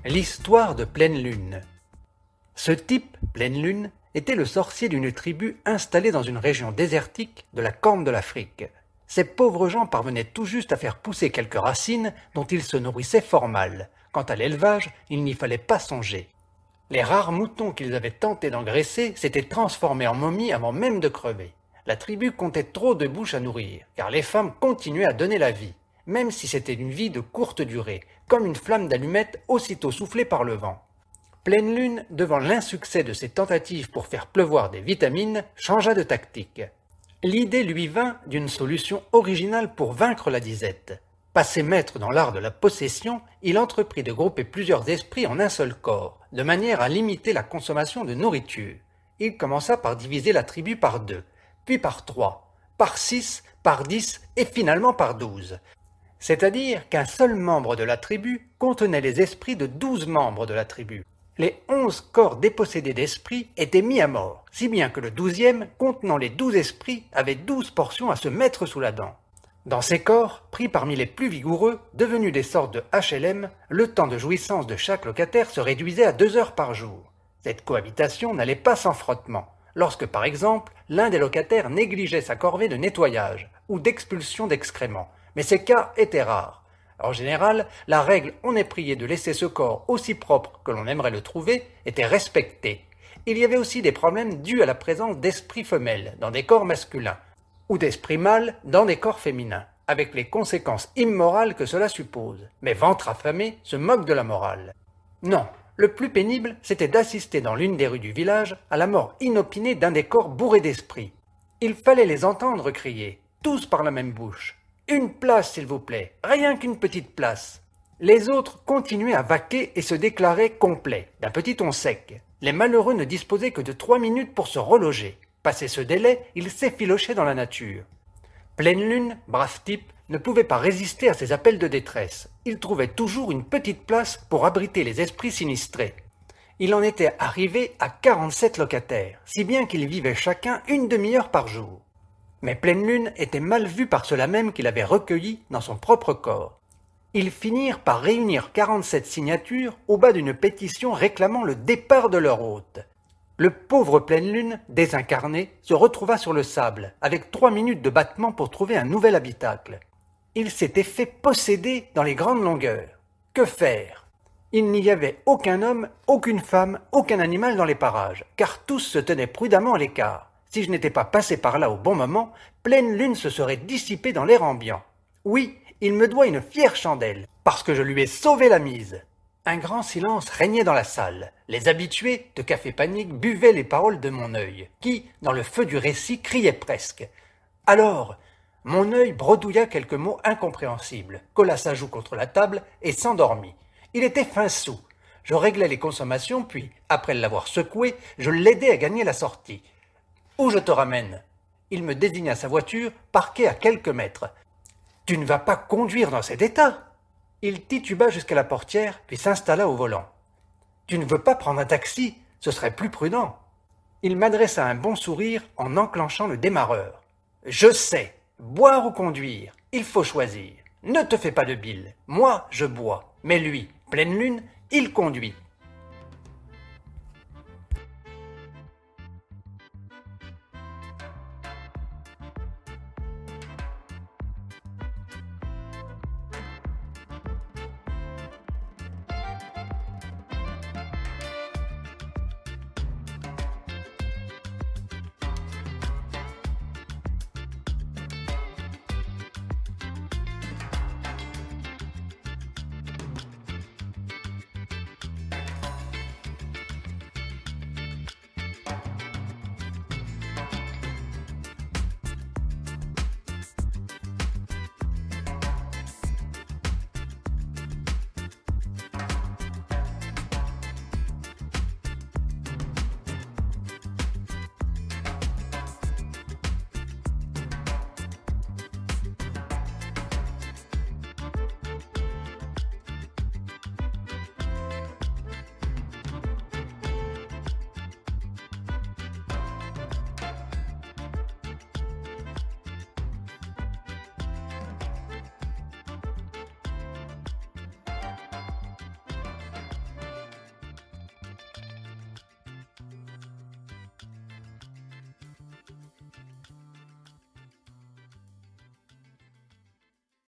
L'histoire de Pleine Lune. Ce type, Pleine Lune, était le sorcier d'une tribu installée dans une région désertique de la Corne de l'Afrique. Ces pauvres gens parvenaient tout juste à faire pousser quelques racines dont ils se nourrissaient fort mal. Quant à l'élevage, il n'y fallait pas songer. Les rares moutons qu'ils avaient tenté d'engraisser s'étaient transformés en momies avant même de crever. La tribu comptait trop de bouches à nourrir, car les femmes continuaient à donner la vie, même si c'était une vie de courte durée, comme une flamme d'allumette aussitôt soufflée par le vent. Pleine Lune, devant l'insuccès de ses tentatives pour faire pleuvoir des vitamines, changea de tactique. L'idée lui vint d'une solution originale pour vaincre la disette. Passé maître dans l'art de la possession, il entreprit de grouper plusieurs esprits en un seul corps, de manière à limiter la consommation de nourriture. Il commença par diviser la tribu par 2, puis par 3, par 6, par 10 et finalement par 12. C'est-à-dire qu'un seul membre de la tribu contenait les esprits de 12 membres de la tribu. Les 11 corps dépossédés d'esprit étaient mis à mort, si bien que le 12e, contenant les 12 esprits, avait 12 portions à se mettre sous la dent. Dans ces corps, pris parmi les plus vigoureux, devenus des sortes de HLM, le temps de jouissance de chaque locataire se réduisait à 2 heures par jour. Cette cohabitation n'allait pas sans frottement, lorsque par exemple, l'un des locataires négligeait sa corvée de nettoyage ou d'expulsion d'excréments, mais ces cas étaient rares. En général, la règle « on est prié de laisser ce corps aussi propre que l'on aimerait le trouver » était respectée. Il y avait aussi des problèmes dus à la présence d'esprits femelles dans des corps masculins, ou d'esprits mâles dans des corps féminins, avec les conséquences immorales que cela suppose. Mais ventre affamé se moque de la morale. Non, le plus pénible, c'était d'assister dans l'une des rues du village à la mort inopinée d'un des corps bourrés d'esprits. Il fallait les entendre crier, tous par la même bouche. « Une place, s'il vous plaît, rien qu'une petite place !» Les autres continuaient à vaquer et se déclaraient complets, d'un petit ton sec. Les malheureux ne disposaient que de 3 minutes pour se reloger. Passé ce délai, ils s'effilochaient dans la nature. Pleine Lune, brave type, ne pouvait pas résister à ces appels de détresse. Il trouvait toujours une petite place pour abriter les esprits sinistrés. Il en était arrivé à 47 locataires, si bien qu'ils vivaient chacun une demi-heure par jour. Mais Pleine Lune était mal vu par ceux-là même qu'il avait recueillis dans son propre corps. Ils finirent par réunir 47 signatures au bas d'une pétition réclamant le départ de leur hôte. Le pauvre Pleine Lune, désincarné, se retrouva sur le sable, avec 3 minutes de battement pour trouver un nouvel habitacle. Il s'était fait posséder dans les grandes longueurs. Que faire? Il n'y avait aucun homme, aucune femme, aucun animal dans les parages, car tous se tenaient prudemment à l'écart. Si je n'étais pas passé par là au bon moment, Pleine Lune se serait dissipée dans l'air ambiant. Oui, il me doit une fière chandelle, parce que je lui ai sauvé la mise. Un grand silence régnait dans la salle. Les habitués de Café Panique buvaient les paroles de mon œil, qui, dans le feu du récit, criait presque. Alors, mon œil bredouilla quelques mots incompréhensibles, colla sa joue contre la table et s'endormit. Il était fin sou. Je réglai les consommations, puis, après l'avoir secoué, je l'aidai à gagner la sortie. « Où je te ramène ?» Il me désigna sa voiture, parquée à quelques mètres. « Tu ne vas pas conduire dans cet état ?» Il tituba jusqu'à la portière, puis s'installa au volant. « Tu ne veux pas prendre un taxi? Ce serait plus prudent. » Il m'adressa un bon sourire en enclenchant le démarreur. « Je sais, boire ou conduire, il faut choisir. Ne te fais pas de bile, moi je bois, mais lui, Pleine Lune, il conduit.